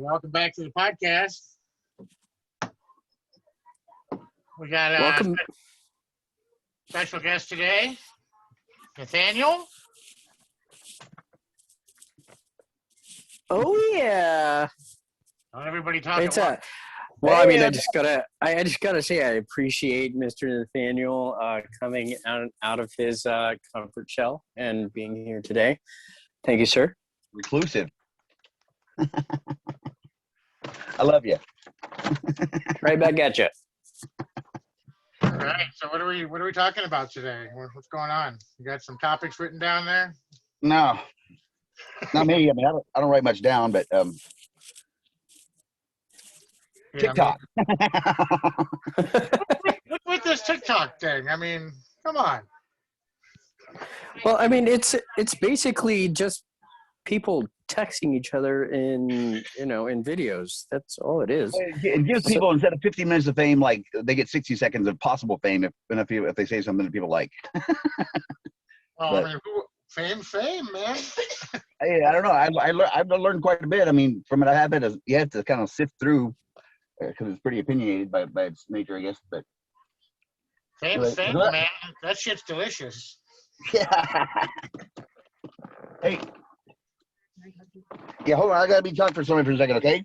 Welcome back to the podcast. We got a Welcome. special guest today, Nathaniel. Oh yeah. Don't everybody talk It's at once. well, I mean, I just gotta say, I appreciate Mr. Nathaniel coming out of his comfort shell and being here today. Thank you, sir. Reclusive. I love you. Right back at you. All right. So what are we talking about today? What's going on? You got some topics written down there? No, not me. I mean, I don't write much down, but Yeah, TikTok. What's with this TikTok thing? I mean, come on. Well, I mean, it's basically just people texting each other in videos. That's all it is. It gives people, instead of 50 minutes of fame, like they get 60 seconds of possible fame if they say something that people like. I mean, fame, man. Hey, I don't know. I've learned quite a bit. I mean, from it, I have it. You have to kind of sift through because it's pretty opinionated by its nature, I guess. But Fame's fame, man. That shit's delicious. yeah. Hey. Yeah, hold on. I gotta be talking for somebody for a second, okay?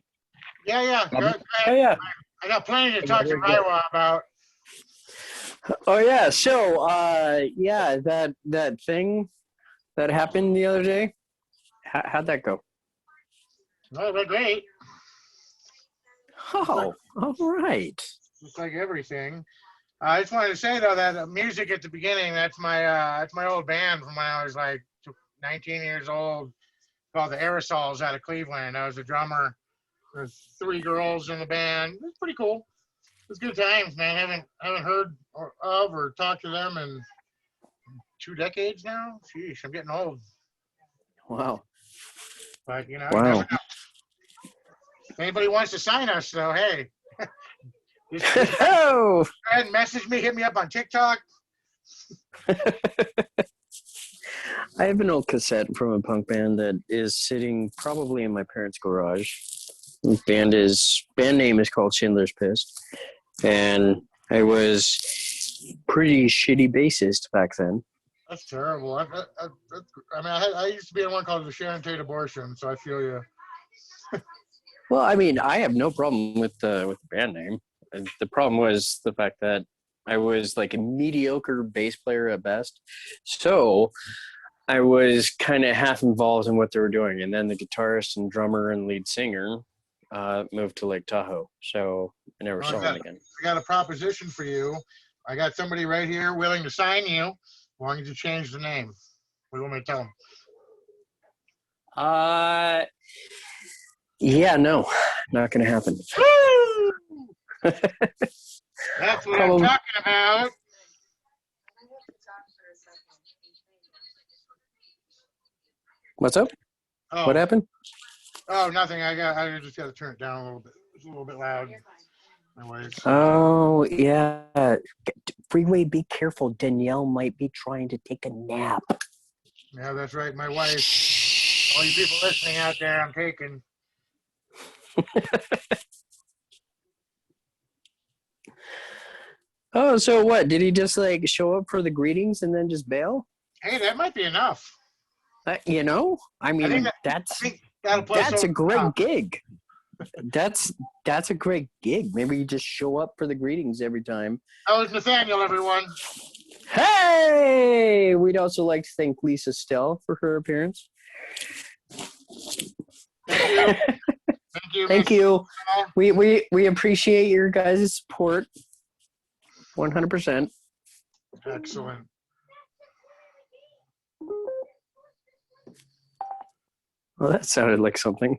Yeah. Go ahead. Oh yeah. I got plenty to talk to Ryan about. Oh yeah. So that thing that happened the other day. How'd that go? Oh, it went great. Oh, all right. Just like everything. I just wanted to say though that music at the beginning, that's my old band from when I was like 19 years old, called the Aerosols out of Cleveland. I was a drummer. There's 3 girls in the band. It was pretty cool. It was good times, man. Haven't heard of or talked to them in 2 decades now. Sheesh, I'm getting old. Wow. But you Wow. never know. If anybody wants to sign us, though, hey. Just go Oh. ahead and message me, hit me up on TikTok. I have an old cassette from a punk band that is sitting probably in my parents' garage. The band name is called Schindler's Piss, and I was pretty shitty bassist back then. That's terrible. I used to be in one called the Sharon Tate Abortion, so I feel you. Well, I mean, I have no problem with the band name. The problem was the fact that I was like a mediocre bass player at best, so I was kind of half involved in what they were doing. And then the guitarist and drummer and lead singer moved to Lake Tahoe, so I never saw him again. I got a proposition for you. I got somebody right here willing to sign you as long as you change the name. What do you want me to tell them? Yeah, no, not going to happen. That's what I'm talking about. What's up? Oh. What happened? Oh, nothing. I just got to turn it down a little bit. It's a little bit loud. Anyways. Oh, yeah. Freeway, be careful. Danielle might be trying to take a nap. Yeah, that's right. My wife. All you people listening out there, I'm taking. Oh, so what? Did he just like show up for the greetings and then just bail? Hey, that might be enough. I mean, that's a great gig. That's a great gig. Maybe you just show up for the greetings every time. That was Nathaniel, everyone. Hey! We'd also like to thank Lisa Stell for her appearance. Thank you. Thank you. We appreciate your guys' support. 100%. Excellent. Well, that sounded like something.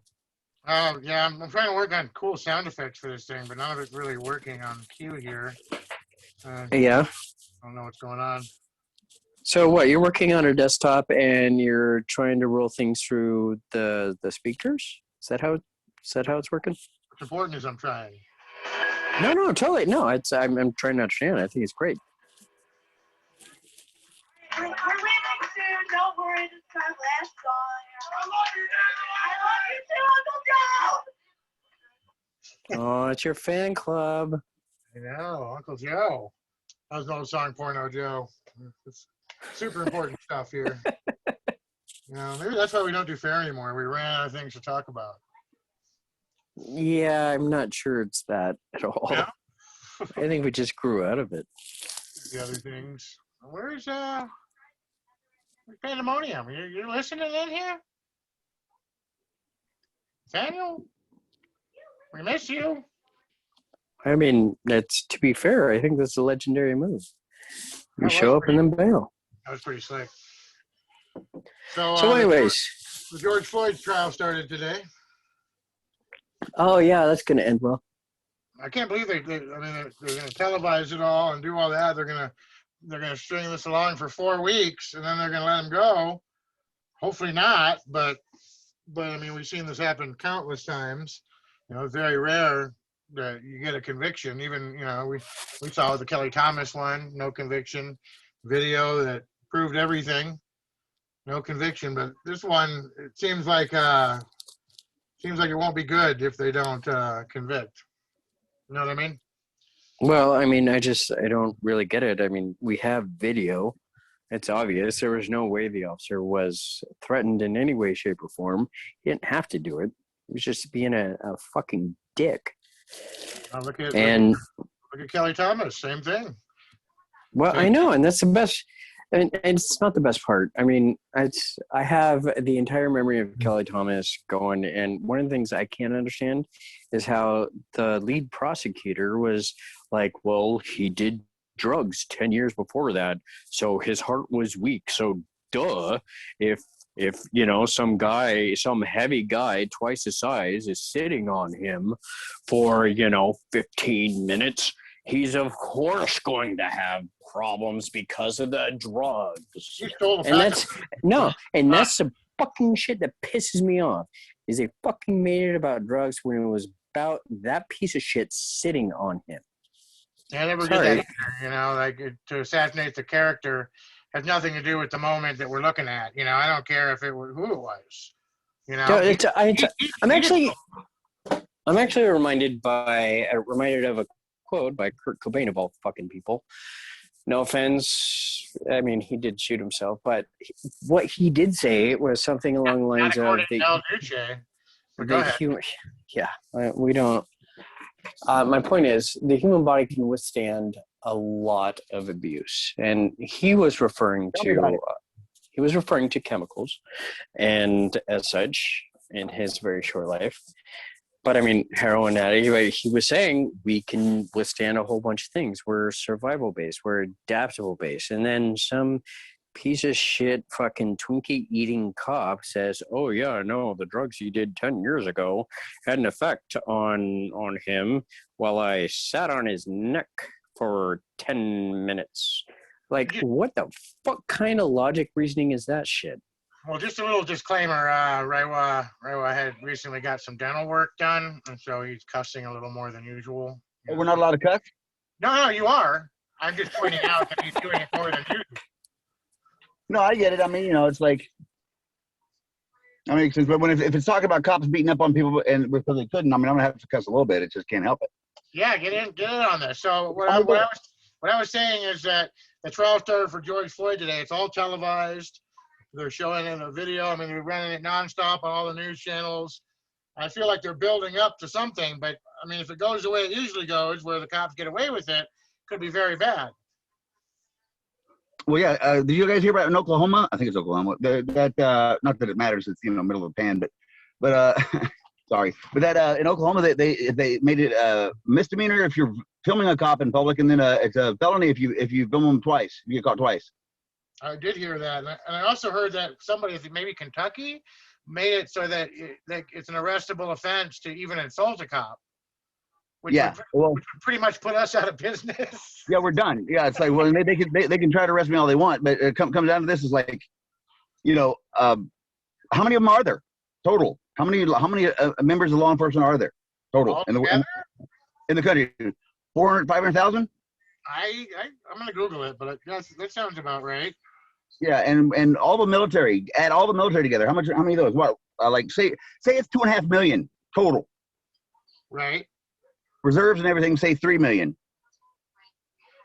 Oh, yeah, I'm trying to work on cool sound effects for this thing, but none of it's really working on cue here. Yeah. I don't know what's going on. So what, you're working on a desktop and you're trying to roll things through the speakers? Is that how it's working? What's important is I'm trying. No, totally. No, I'm trying to understand. I think it's great. We're leaving soon. Don't worry, this is our last song. I love you too, Uncle Joe. Oh, it's your fan club. I know, Uncle Joe. That was an old song, Porno Joe. It's super important stuff here. Maybe that's why we don't do fair anymore. We ran out of things to talk about. Yeah, I'm not sure it's that at all. No? I think we just grew out of it. The other things. Where's Pandemonium? You're listening in here? Nathaniel? We miss you. I mean, that's to be fair. I think that's a legendary move. You That show was up and then bail. That was pretty slick. So, anyways, the George Floyd trial started today. oh yeah, that's gonna end well. I can't believe they're going to televise it all and do all that. They're going to string this along for 4 weeks, and then they're going to let him go. Hopefully not, but I mean, we've seen this happen countless times. It's very rare that you get a conviction. Even, we saw the Kelly Thomas one, no conviction. Video that proved everything, no conviction. But this one, it seems like it won't be good if they don't convict. You know what I mean? Well, I mean, I don't really get it. I mean, we have video. It's obvious. There was no way the officer was threatened in any way, shape, or form. He didn't have to do it. He was just being a fucking dick. Look at Kelly Thomas, same thing. Well, I know, and that's the best. And it's not the best part. I mean, I have the entire memory of Kelly Thomas going, and one of the things I can't understand is how the lead prosecutor was like, well, he did drugs 10 years before that, so his heart was weak. So, duh, if some heavy guy twice his size is sitting on him for 15 minutes, he's of course going to have problems because of the drugs. And that's the fucking shit that pisses me off. Is they fucking made it about drugs when it was about that piece of shit sitting on him. I never get that either, to assassinate the character has nothing to do with the moment that we're looking at. I don't care if it was who it was. I'm actually reminded of a quote by Kurt Cobain of all fucking people. No offense. I mean, he did shoot himself, but what he did say was something along the lines of we don't. My point is, the human body can withstand a lot of abuse, and he was referring to chemicals, and as such, in his very short life. But I mean, heroin addict, he was saying we can withstand a whole bunch of things. We're survival based, we're adaptable based. And then some piece of shit fucking Twinkie eating cop says, oh yeah, no, the drugs he did 10 years ago had an effect on him while I sat on his neck for 10 minutes. Like, what the fuck kind of logic reasoning is that shit? Well, just a little disclaimer. Raiwa had recently got some dental work done, and so he's cussing a little more than usual. We're not allowed to cuss? No, you are. I'm just pointing out that he's doing it more than usual. No, I get it. I mean, it's like, since if it's talking about cops beating up on people and because they couldn't, I'm gonna have to cuss a little bit. It just can't help it. Yeah, get in on this. So what I was saying is that the trial started for George Floyd today. It's all televised. They're showing it in a video. I mean, they're running it nonstop on all the news channels. I feel like they're building up to something, but I mean, if it goes the way it usually goes, where the cops get away with it, could be very bad. Well, yeah. Did you guys hear about in Oklahoma? I think it's Oklahoma. That not that it matters. It's middle of the pan, but sorry. But that in Oklahoma, they made it a misdemeanor if you're filming a cop in public, and then it's a felony if you film them twice. If you get caught twice. I did hear that, and I also heard that somebody, maybe Kentucky, made it so that it's an arrestable offense to even insult a cop. Which would pretty much put us out of business. Yeah, we're done. Yeah, it's like, well, they can try to arrest me all they want, but it comes down to this is like, how many of them are there total? How many members of law enforcement are there total in the country? 400, 500,000? I'm gonna Google it, but that sounds about right. Yeah, and all the military, add all the military together. How many of those? What? Say it's 2.5 million total. Right. reserves and everything say 3 million.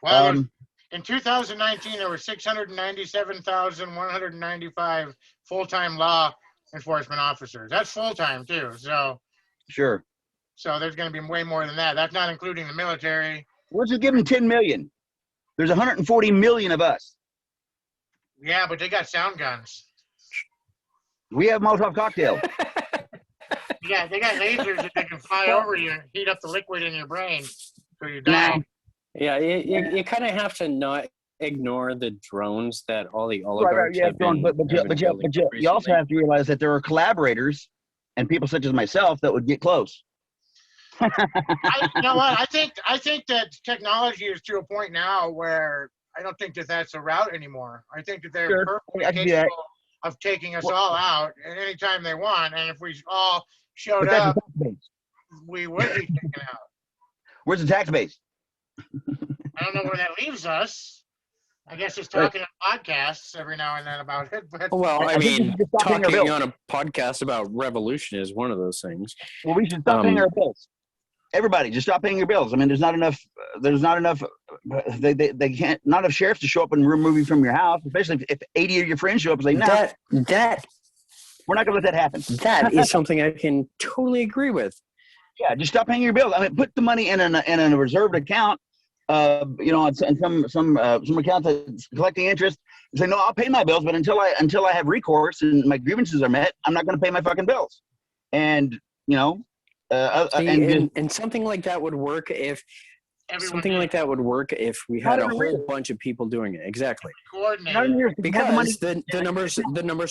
Well, in 2019, there were 697,195 full-time law enforcement officers. That's full-time too. So Sure. there's going to be way more than that. That's not including the military. Let's just give them 10 million. There's 140 million of us. Yeah, but they got sound guns. We have Molotov cocktails. Yeah, they got lasers that they can fly over you and heat up the liquid in your brain so you die. Yeah, you kind of have to not ignore the drones that all the Right, oligarchs yeah, have been. but you also have to realize that there are collaborators and people such as myself that would get close. You know what? I think that technology is to a point now where I don't think that that's a route anymore. I think that they're Sure. perfectly I can do that. capable of taking us all out at any time they want. And if we all showed But that's up, the tax base. we would be taken out. Where's the tax base? I don't know where that leaves us. I guess just talking on podcasts every now and then about it. But Well, I I think we mean, should just stop paying our talking bills. on a podcast about revolution is one of those things. Well, we should stop paying our bills. Everybody, just stop paying your bills. I mean, there's not enough. They can't. Not enough sheriffs to show up and remove you from your house, especially if 80 of your friends show up and say, "No, That we're not going to let that happen." that is something I can totally agree with. Yeah, just stop paying your bills. I mean, put the money in a reserved account. On some accounts that's collecting interest. And say, "No, I'll pay my bills, but until I have recourse and my grievances are met, I'm not going to pay my fucking bills." And And something like that would work if we had a whole bunch of people doing it. Exactly. coordinated. Because the numbers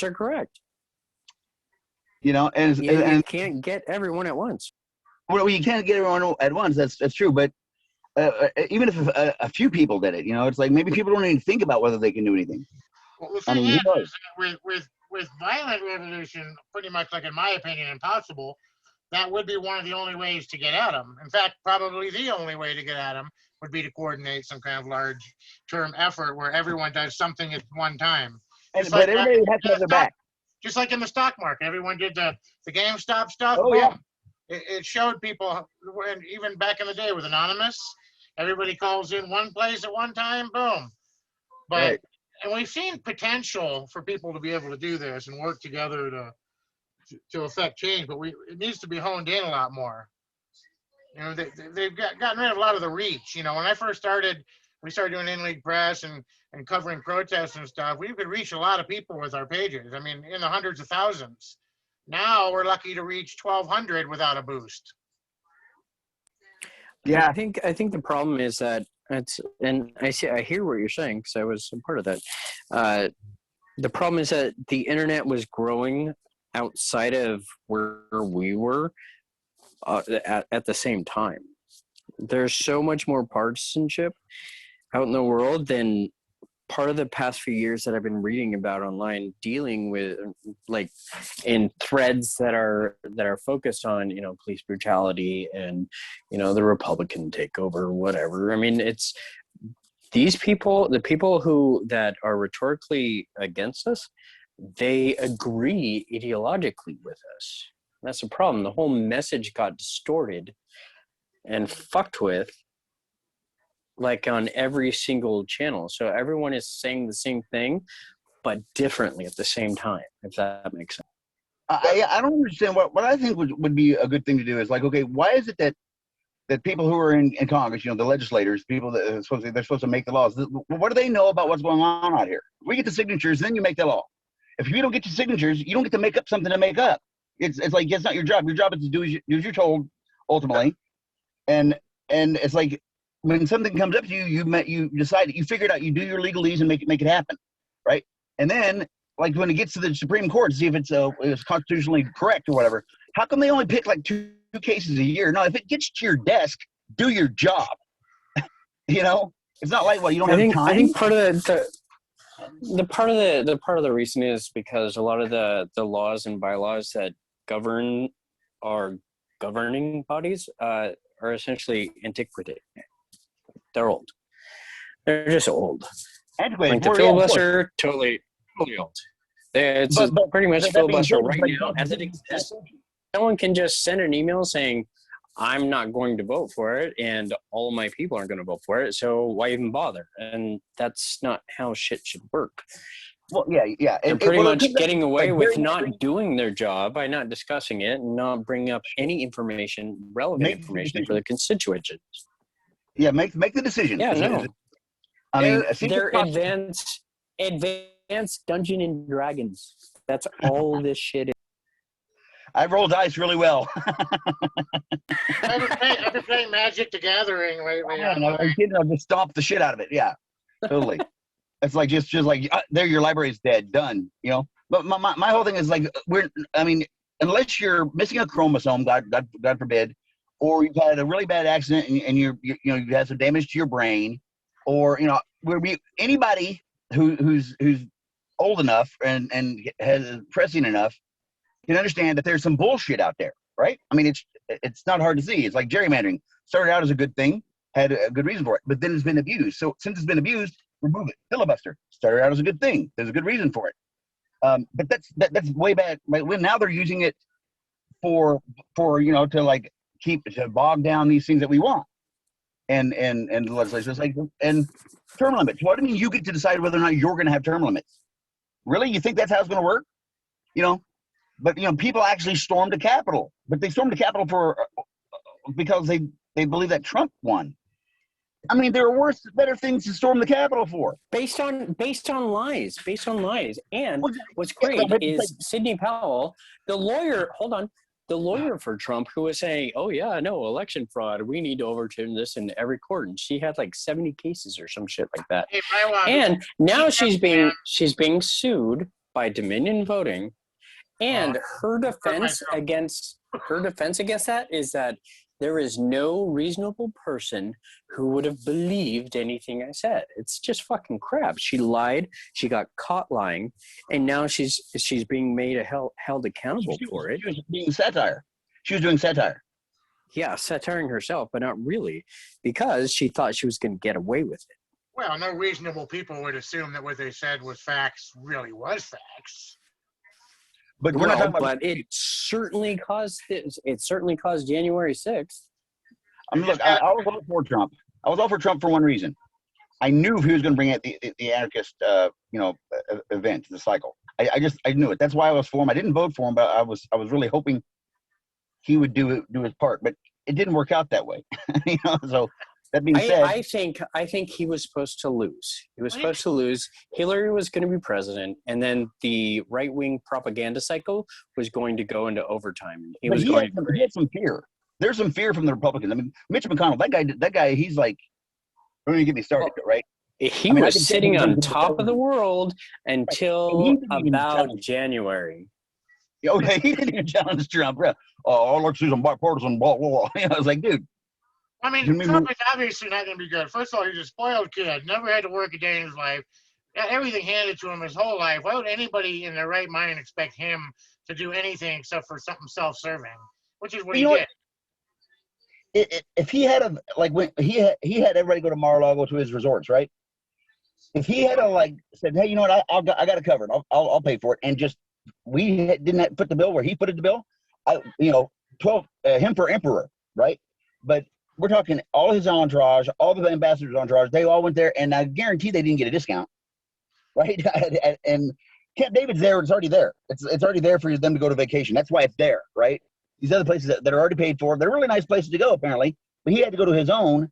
are correct. And You can't get everyone at once. well, you can't get everyone at once. That's true. But even if a few people did it, it's like maybe people don't even think about whether they can do anything. Well, the thing is that with violent revolution, pretty much like in my opinion, impossible. That would be one of the only ways to get at them. In fact, probably the only way to get at them would be to coordinate some kind of large-term effort where everyone does something at one time. But everybody has to have their back. Just like in the stock market, everyone did the GameStop stuff. Oh, yeah. It showed people, and even back in the day with Anonymous, everybody calls in one place at one time, boom. But Right. And we've seen potential for people to be able to do this and work together to affect change, but it needs to be honed in a lot more. They've gotten rid of a lot of the reach. When I first started, we started doing in-league press and covering protests and stuff. We could reach a lot of people with our pages. I mean, in the hundreds of thousands. Now we're lucky to reach 1,200 without a boost. Yeah, I think the problem is that and I hear what you're saying because I was a part of that. The problem is that the internet was growing outside of where we were at the same time. There's so much more partisanship out in the world than part of the past few years that I've been reading about online, dealing with like in threads that are focused on police brutality and the Republican takeover, whatever. I mean, it's these people, the people that are rhetorically against us, they agree ideologically with us. That's the problem. The whole message got distorted and fucked with, like on every single channel. So everyone is saying the same thing, but differently at the same time, if that makes sense. I don't understand what I think would be a good thing to do is like, okay, why is it that people who are in Congress, the legislators, people that are supposed to make the laws, what do they know about what's going on out here? We get the signatures, then you make the law. If you don't get your signatures, you don't get to make up something to make up. It's like, it's not your job. Your job is to do as you're told, ultimately. And it's like, when something comes up to you decide, you figure it out, you do your legalese and make it happen, right? And then, like when it gets to the Supreme Court to see if it's constitutionally correct or whatever, how come they only pick like two cases a year? No, if it gets to your desk, do your job. It's not like you don't have time. I think part of the part of the reason is because a lot of the laws and bylaws that govern our governing bodies are essentially antiquated. They're old. They're just old. Antiquated. Like the filibuster, totally old. It's pretty much filibuster right now as it exists. Someone can just send an email saying, I'm not going to vote for it, and all my people aren't going to vote for it. So why even bother? And that's not how shit should work. Well, yeah. They're pretty much getting away with very not much- doing their job by not discussing it and not bringing up any information, relevant Make the information for the constituents. Yeah, make the decision. Yeah, no. I mean, they're advanced Dungeon and Dragons. That's all this shit is. I roll dice really well. I've been playing Magic the Gathering lately. I'll just stomp the shit out of it. Yeah, totally. It's like just like there, your library's dead, done. You know. But my whole thing is like unless you're missing a chromosome, God forbid, or you've had a really bad accident and you've had some damage to your brain, or anybody who's old enough and has prescient enough can understand that there's some bullshit out there, right? I mean, it's not hard to see. It's like gerrymandering. Started out as a good thing, had a good reason for it, but then it's been abused. So since it's been abused, remove it. Filibuster. Started out as a good thing. There's a good reason for it. But that's way back. Now they're using it for to like to bog down these things that we want. And the legislation is like, and term limits. What do you mean you get to decide whether or not you're going to have term limits? Really? You think that's how it's going to work? But people actually stormed the Capitol. But they stormed the Capitol because they believe that Trump won. I mean, there are better things to storm the Capitol for. Based on lies. And what's great is Sidney Powell, the lawyer. Hold on. The lawyer for Trump, who was saying, "Oh yeah, no election fraud. We need to overturn this in every court," and she had like 70 cases or some shit like that. And now she's being sued by Dominion Voting, and her defense against that is that there is no reasonable person who would have believed anything I said. It's just fucking crap. She lied. She got caught lying, and now she's being made held accountable for it. She was being satire. She was doing satire. Yeah, satiring herself, but not really, because she thought she was going to get away with it. Well, no reasonable people would assume that what they said was facts really was facts. But we're not talking about. But it certainly caused this. It certainly caused January 6th. I mean, look, I was all for Trump. I was all for Trump for one reason. I knew he was going to bring out the anarchist, event, the cycle. I knew it. That's why I was for him. I didn't vote for him, but I was really hoping he would do his part. But it didn't work out that way. So that being said, I think he was supposed to lose. He was supposed to lose. Hillary was going to be president, and then the right-wing propaganda cycle was going to go into overtime. He had some fear. There's some fear from the Republicans. I mean, Mitch McConnell, that guy, he's like, don't even get me started, right? He was sitting on top of the world until about January. Okay, he didn't even challenge Trump. I'd like to see some bipartisan blah, blah, blah. I was like, dude. I mean, Trump is obviously not going to be good. First of all, he's a spoiled kid. Never had to work a day in his life. Got everything handed to him his whole life. Why would anybody in their right mind expect him to do anything except for something self-serving? Which is what he did. If he had when he had everybody go to Mar-a-Lago to his resorts, right? If he had said, hey, you know what, I got it covered. I'll pay for it, and just didn't put the bill where he put the bill. 12 him for emperor, right? But we're talking all his entourage, all the ambassadors' entourage. They all went there, and I guarantee they didn't get a discount, right? And Camp David's there. It's already there. It's already there for them to go to vacation. That's why it's there, right? These other places that are already paid for, they're really nice places to go, apparently. But he had to go to his own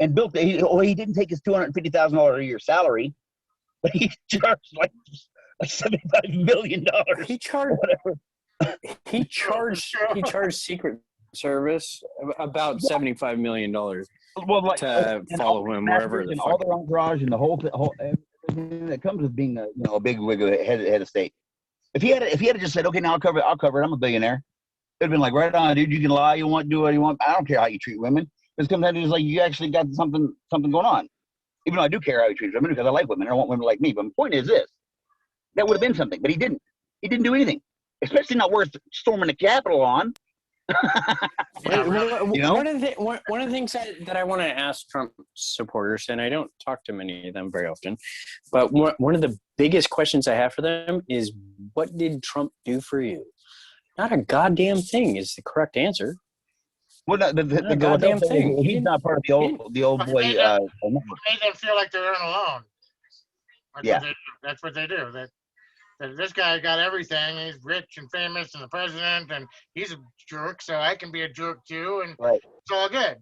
and built it. He didn't take his $250,000 a year salary, but he charged like $75 million. He charged Secret Service about $75 million to follow him wherever. And all the entourage and the whole everything that comes with being a big wig head of state. If he had just said, okay, now I'll cover it. I'm a billionaire. It'd been like, right on, dude. You can lie. You want to do what you want. I don't care how you treat women. Because sometimes it's like you actually got something going on. Even though I do care how you treat women because I like women. I don't want women like me. But the point is this: that would have been something, but he didn't. He didn't do anything, especially not worth storming the Capitol on. One of the things that I want to ask Trump supporters, and I don't talk to many of them very often, but one of the biggest questions I have for them is, what did Trump do for you? Not a goddamn thing is the correct answer. Well, no, The what they'll goddamn say thing. is he's not part of the old But boy. it made them feel like they're alone. Yeah. That's what they do. That this guy got everything. He's rich and famous and the president, and he's a jerk, so I can be a jerk too, and Right. it's all good.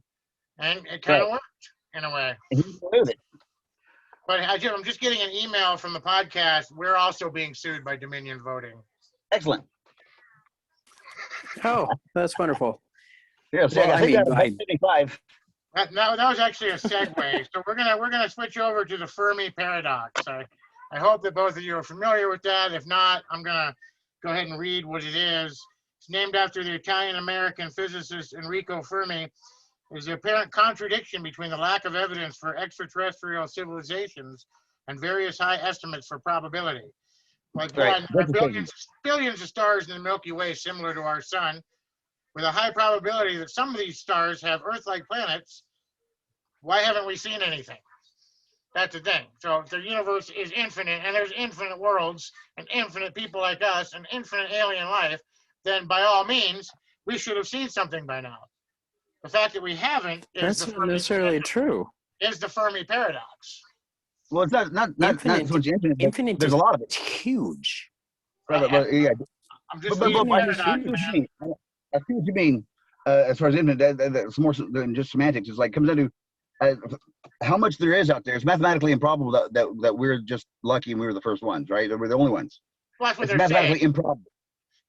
And it kind of worked in a way. And he's with it. But I'm just getting an email from the podcast. We're also being sued by Dominion Voting. Excellent. Oh, that's wonderful. Yeah, so Well, I think I mean, that's 55. That was actually a segue. So we're gonna switch over to the Fermi paradox. I hope that both of you are familiar with that. If not, I'm gonna go ahead and read what it is. It's named after the Italian-American physicist Enrico Fermi. Is the apparent contradiction between the lack of evidence for extraterrestrial civilizations and various high estimates for probability. Like Right. one, there are billions of stars in the Milky Way similar to our sun, with a high probability that some of these stars have Earth-like planets. Why haven't we seen anything? That's the thing. So if the universe is infinite and there's infinite worlds and infinite people like us and infinite alien life, then by all means, we should have seen something by now. The fact that we haven't is That's not necessarily true. Is the Fermi paradox. Well, it's not so much infinite. Infinite There's a lot of it. It's huge. Right, but, yeah. I'm just But reading I the see paradox, what you man. mean. I see what you mean. As far as infinite, that's more than just semantics. It's like comes down to how much there is out there. It's mathematically improbable that we're just lucky and we were the first ones, right? That we're the only ones. Well, that's what It's they're mathematically saying. improbable.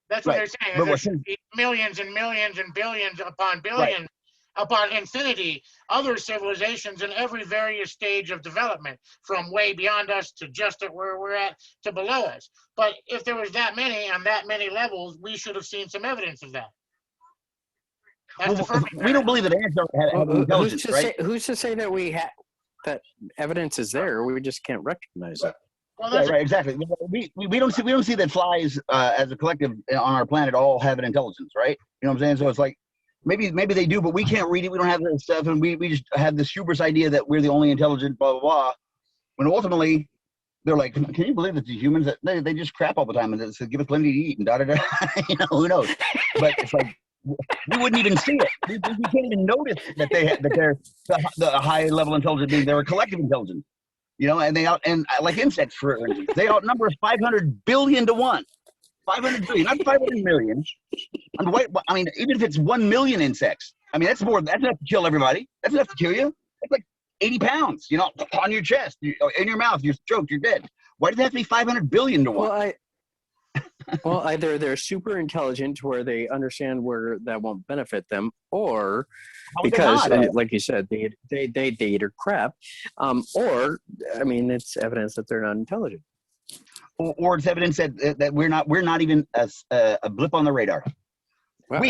That's what Right. they're saying. But There's what- millions and millions and billions upon billions upon infinity, other civilizations in every various stage of development, from way beyond us to just at where we're at to below us. But if there was that many on that many levels, we should have seen some evidence of that. That's the Well, Fermi we don't believe that ants have intelligence, right? Who's to say that we have that evidence is there? We just can't recognize it. Well, that's Right, exactly. We don't see that flies as a collective on our planet all have an intelligence, right? You know what I'm saying? So it's like maybe they do, but we can't read it. We don't have that stuff, and we just have this hubris idea that we're the only intelligent, blah blah blah. When ultimately they're like, can you believe that the humans that they just crap all the time and they say, give us plenty to eat and da da da. You know, who knows? But it's like we wouldn't even see it. We can't even notice that they're the high level intelligent being. They're a collective intelligence. You know, and like insects, for instance, they outnumber us 500 billion to 1. 500 billion, not 500 million. I mean, even if it's 1 million insects, I mean, that's enough to kill everybody. That's enough to kill you. That's like 80 pounds, you know, on your chest, in your mouth, you're choked, you're dead. Why does it have to be 500 billion to 1? Well, either they're super intelligent to where they understand where that won't benefit them, or because, like you said, they eat or crap, or I mean, it's evidence that they're not intelligent. Or it's evidence that we're not even a blip on the radar. Well,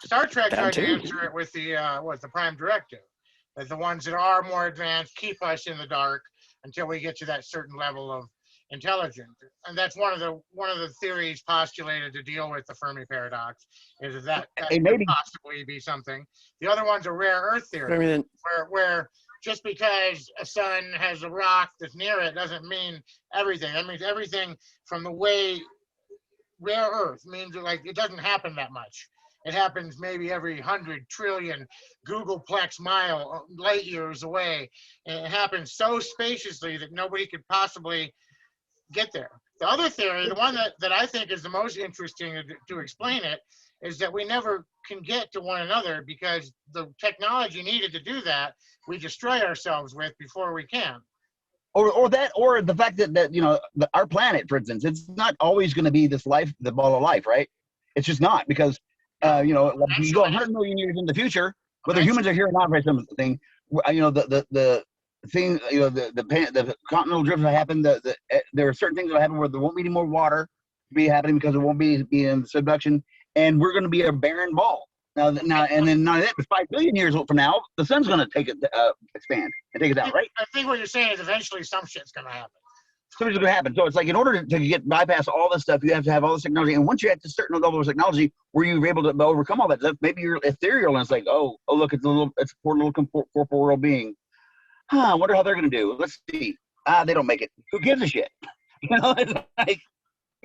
Star Trek that tried to too. answer it with the Prime Directive, that the ones that are more advanced keep us in the dark until we get to that certain level of intelligence. And that's one of the theories postulated to deal with the Fermi paradox, is that could possibly be something. The other one's a rare Earth theory, I mean, where just because a sun has a rock that's near it doesn't mean everything. That means everything from the way rare Earth means like it doesn't happen that much. It happens maybe every 100 trillion Googleplex light years away. And it happens so spaciously that nobody could possibly get there. The other theory, the one that I think is the most interesting to explain it, is that we never can get to one another because the technology needed to do that, we destroy ourselves with before we can. Or the fact that you know, our planet, for instance, it's not always going to be this life, the ball of life, right? It's just not, because you know, like you go 100 million years in the future, whether humans are here or not, right? Something, you know, the thing, you know, the continental drift that happened. There are certain things that will happen where there won't be any more water to be happening because it won't be in subduction, and we're going to be a barren ball. Now, and then not that, but 5 billion years from now, the sun's going to take it, expand and take us out, right? I think what you're saying is eventually some shit's going to happen. Something's going to happen. So it's like, in order to get bypass all this stuff, you have to have all this technology. And once you're at a certain level of technology where you're able to overcome all that stuff, maybe you're ethereal and it's like, oh, look, it's a poor little corporeal being. I wonder how they're going to do. Let's see. They don't make it. Who gives a shit? You know, it's like,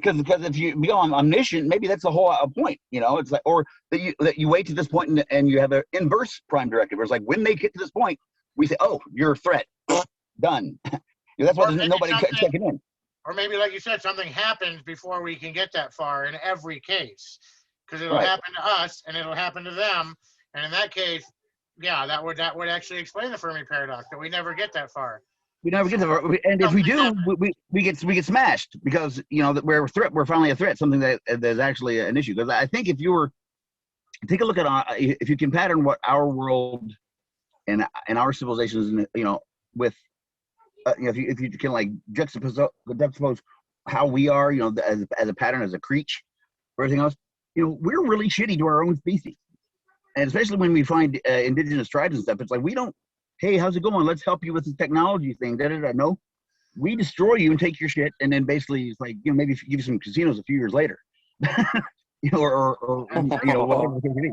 Because if you become omniscient, maybe that's the whole point. It's like, or that you wait to this point and you have an inverse prime directive, where it's like when they get to this point, we say, "Oh, you're a threat." Done. That's why there's nobody checking in. Or maybe, like you said, something happens before we can get that far in every case, because it'll happen to us and it'll happen to them, and in that case, yeah, that would actually explain the Fermi paradox, that we never get that far. We never get to, and if we do, we get smashed because that we're finally a threat, something that's actually an issue. Because I think if you were take a look at if you can pattern what our world and our civilizations, with if you can like juxtapose how we are, as a pattern, as a creature, or everything else, we're really shitty to our own species, and especially when we find indigenous tribes and stuff, it's like we don't. Hey, how's it going? Let's help you with the technology thing. No, we destroy you and take your shit, and then basically it's like maybe give you some casinos a few years later, or whatever the case may be.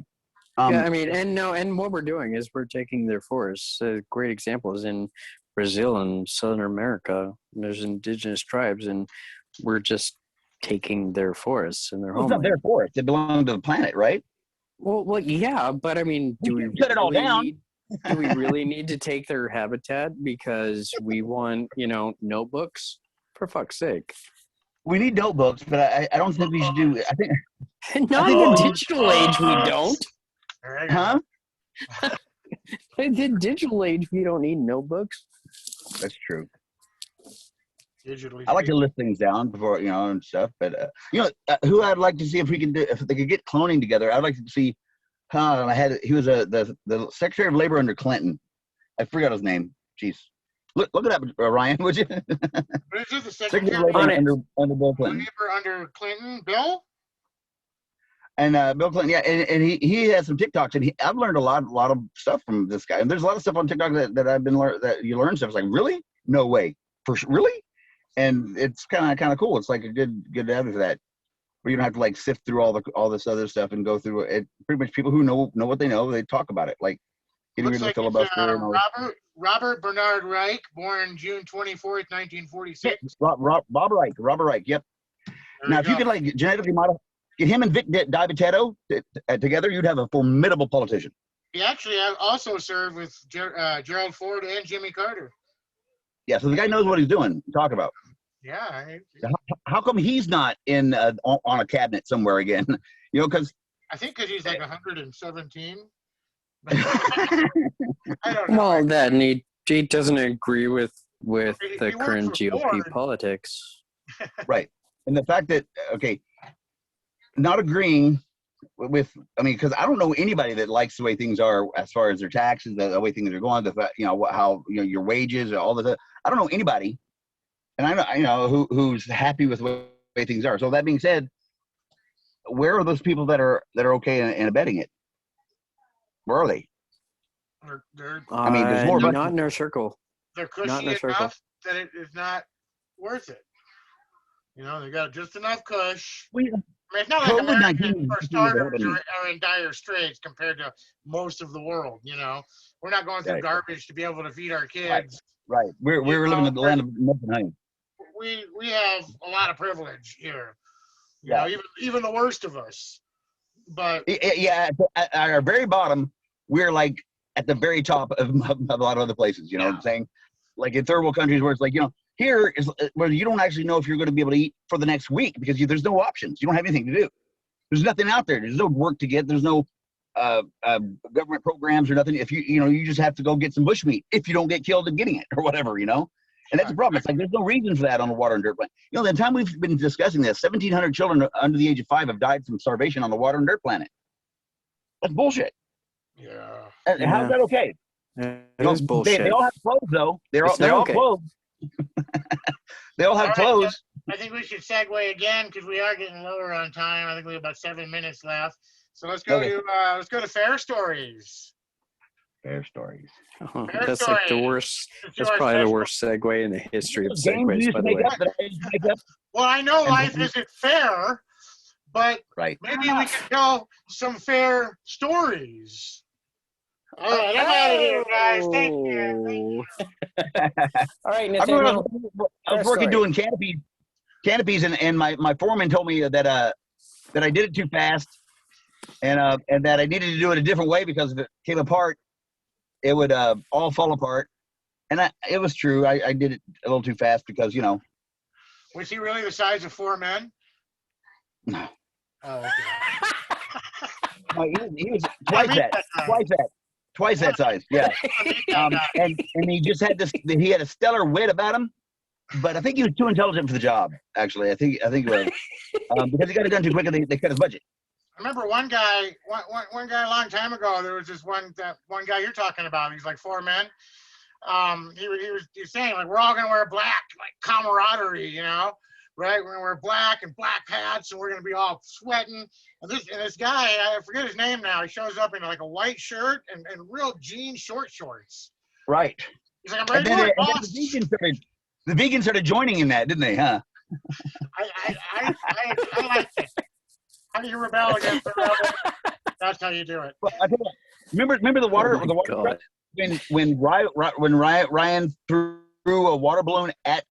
Yeah, I mean, and what we're doing is we're taking their forests. A great example is in Brazil and Southern America. There's indigenous tribes, and we're just taking their forests and their homeland. It's not their forests; they belong to the planet, right? Well, yeah, but I mean, do we cut it all down? Do we really need to take their habitat because we want, notebooks? For fuck's sake. We need notebooks, but I don't think we should do. I think not in the digital age. We don't. Huh? In the digital age, we don't need notebooks. That's true. Digitally. I like to list things down before and stuff, but who I'd like to see if they could get cloning together. I'd like to see. He was the Secretary of Labor under Clinton. I forgot his name. Jeez, look it up, Ryan, would you? What is it? The Secretary of Labor under Bill Clinton. Labor under Clinton, Bill. And Bill Clinton, yeah, and he has some TikToks, and I've learned a lot of stuff from this guy. And there's a lot of stuff on TikTok that I've been that you learn stuff. It's like, really? No way, really? And it's kind of cool. It's like a good avenue for that. Where you don't have to like sift through all this other stuff and go through it. Pretty much people who know what they know, they talk about it. Like getting rid of the filibuster. Robert Bernard Reich, born June 24th, 1946. Yeah, Bob Reich. Yep. Now, if you could like genetically modify, get him and Vic DiBitetto together, you'd have a formidable politician. He actually also served with Gerald Ford and Jimmy Carter. Yeah, so the guy knows what he's doing. Talk about. Yeah. How come he's not in on a cabinet somewhere again? Because I think because he's like 117. I don't know. Well, that and he doesn't agree with the current GOP politics. Right, and the fact that not agreeing with because I don't know anybody that likes the way things are as far as their taxes, the way things are going, the fact how your wages, all this. I don't know anybody. And I know who's happy with the way things are. So that being said, where are those people that are okay in abetting it? Where are they? There's more, but not in our circle. They're cushy enough that it is not worth it. They got just enough cush. It's not like Americans, for starters, are in dire straits compared to most of the world. We're not going through garbage to be able to feed our kids. Right. We're living in the land of milk and honey. We have a lot of privilege here. Even the worst of us. But yeah, at our very bottom, we're like at the very top of a lot of other places. You know what I'm saying? Like in third world countries where it's like, here is where you don't actually know if you're going to be able to eat for the next week because there's no options. You don't have anything to do. There's nothing out there. There's no work to get. There's no government programs or nothing. If you just have to go get some bushmeat if you don't get killed in getting it or whatever, And that's the problem. It's like there's no reason for that on the water and dirt planet. The time we've been discussing this, 1,700 children under the age of 5 have died from starvation on the water and dirt planet. That's bullshit. Yeah. And how's that okay? It's bullshit. They all have clothes though. They're all clothes. They all have clothes. I think we should segue again because we are getting lower on time. I think we have about 7 minutes left. So let's go to fair stories. Fair stories. Oh, that's like the worst. That's probably the worst segue in the history of segues, by the way. Well, I know life isn't fair, but maybe we can tell some fair stories. All right, I'm out of here, guys. Thank you. All right, Nathaniel. I was working doing canopies. canopies, and my foreman told me that I did it too fast, and that I needed to do it a different way because if it came apart, it would all fall apart. And it was true. I did it a little too fast because Was he really the size of 4 men? No. Oh, okay. He was twice that size. Yeah. And he just had this. He had a stellar wit about him, but I think he was too intelligent for the job. Actually, I think it was because he got it done too quick, and they cut his budget. I remember one guy a long time ago. There was this one guy you're talking about. He's like 4 men. He was saying like we're all gonna wear black, like camaraderie, right? We're gonna wear black and black hats, and we're gonna be all sweating. And this guy, I forget his name now. He shows up in like a white shirt and real jean short shorts. Right. He's like, I'm ready to And work, then boss. the vegans started joining in that, didn't they? Huh? I like it. How do you rebel against the rebel? That's how you do it. Well, I tell you, remember the water truck when Ryan threw a water balloon at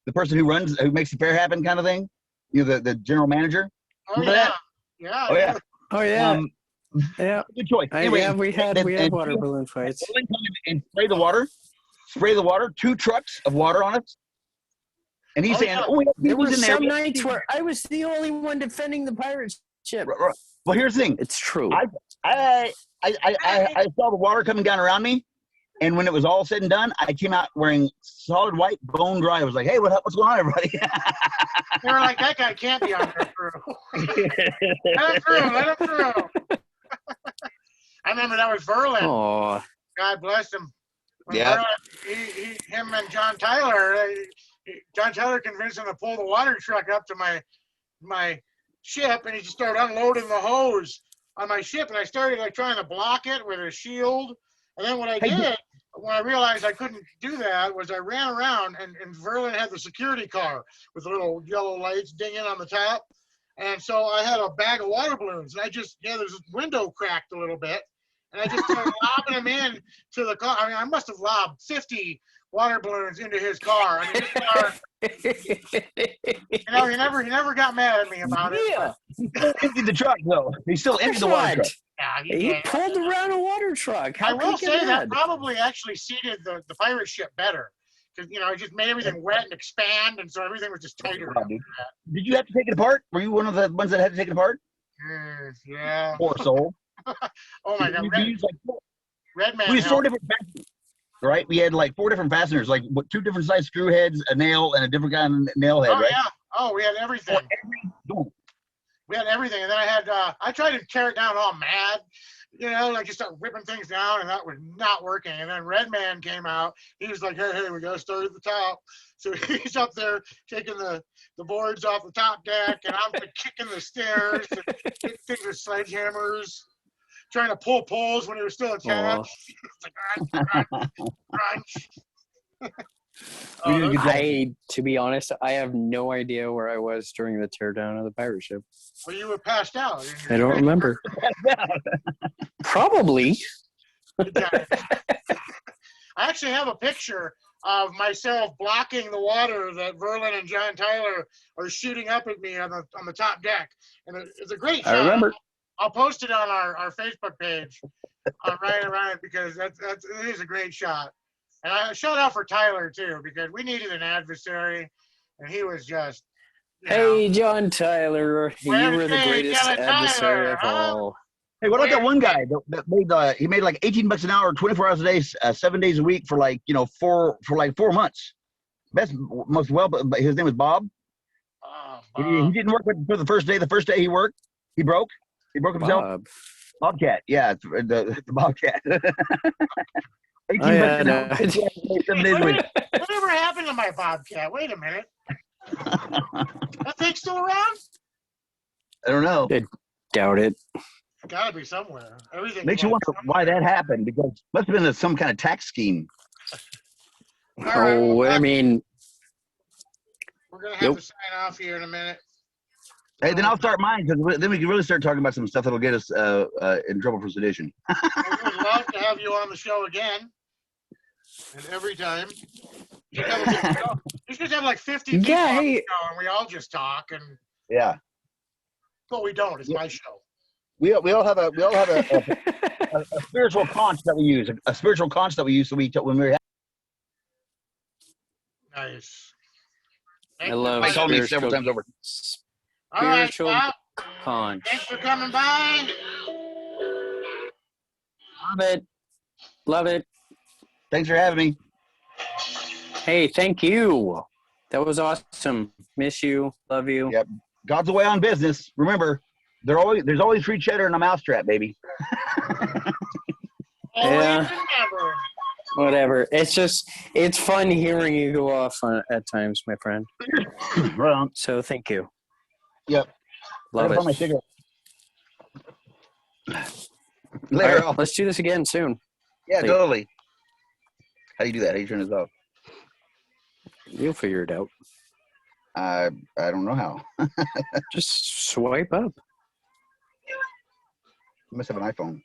the person who makes the fair happen, kind of thing. The general manager. Oh Remember yeah. that? Yeah. Oh yeah. Oh yeah. Yeah. Good choice. We had and water balloon fights. And spray the water. 2 trucks of water on it. And he's saying, yeah. "Oh, he There was were in there." some nights where I was the only one defending the pirate ship. Right. Well, here's the thing. It's true. I saw the water coming down around me, and when it was all said and done, I came out wearing solid white, bone dry. I was like, "Hey, what's going on, everybody?" They were like, that guy can't be on their crew. Let him through. I remember that was Verlin. Oh, God bless him. When Yeah. Verlin, him and John Tyler. John Tyler convinced him to pull the water truck up to my ship, and he just started unloading the hose on my ship, and I started like trying to block it with a shield. And then what I did, when I realized I couldn't do that, was I ran around, and Verlin had the security car with the little yellow lights dinging on the top. And so I had a bag of water balloons, and there's this window cracked a little bit, and I just started lobbing them in to the car. I mean, I must have lobbed 50 water balloons into his car. I mean, this car, he never got mad at me about it. yeah. He still emptied the truck, though. He still emptied the water truck. Yeah, He did. pulled around a water truck. How I will could he say get that mad? probably actually seated the pirate ship better. Because, it just made everything wet and expand, and so everything was just tighter. Wow, dude. Did you have to take it apart? Were you one of the ones that had to take it apart? Yeah. Poor soul. Oh, my God. We used like Redman. we used 4 different fasteners, right? We had like 4 different fasteners, like 2 different size screw heads, a nail, and a different kind of nail head, Oh, right? yeah. Oh, we had everything. For every door. We had everything. And then I tried to tear it down all mad, like just start ripping things down, and that was not working. And then Redman came out. He was like, hey, we got to start at the top. So he's up there taking the boards off the top deck, and I'm like kicking the stairs, and hitting things with sledgehammers, trying to pull poles when they were still attached. It's like, crunch. We did a good job. To be honest, I have no idea where I was during the teardown of the pirate ship. Well, you were passed out. I don't remember. Probably. I actually have a picture of myself blocking the water that Verlin and John Tyler are shooting up at me on the top deck, and it's a great shot. I remember. I'll post it on our Facebook page on Ryan&Ryan because it is a great shot. And I shout out for Tyler too because we needed an adversary, and he was just. Hey, John Tyler, you were the greatest Tyler, adversary of huh? all. Hey, what about that one guy that made he made like $18 an hour, 24 hours a day, 7 days a week for like 4 months. Most well, but his name was Bob. He didn't work for the first day. The first day he worked, he broke himself. Bob. Bobcat, yeah, the Bobcat. 18 Oh, yeah, bucks an hour, 7 days a week. Whatever happened to my Bobcat? Wait a minute. That thing's still around? I don't know. Doubt it. It's gotta be somewhere. Everything Makes you wonder why that happened because must have been some kind of tax scheme. Oh, I mean, we're gonna have to sign off here in a minute. Hey, then I'll start mine because then we can really start talking about some stuff that'll get us in trouble for sedition. I would love to have you on the show again. And every time. You have a good show. You should have like 50 people Yeah, on the hey. show, and we all just talk, Yeah. but we don't. It's my show. We all have a spiritual conch that we use. A spiritual conch that we use when we're Nice. I love They told me spiritual, several times over. All right, spiritual Bob. conch. Thanks for coming by. Love it. Love it. Thanks for having me. Hey, thank you. That was awesome. Miss you. Love you. Yep. God's away on business. Remember, there's always free cheddar in a mousetrap, baby. Yeah. Always remember. Whatever. It's fun hearing you go off at times, my friend. Right on. So thank you. Yep. Love Right on my it. cigarette. All Later. right, let's do this again soon. Yeah, Wait. totally. How do you do that? How do you turn this off? You'll figure it out. I don't know how. Just swipe up. I must have an iPhone.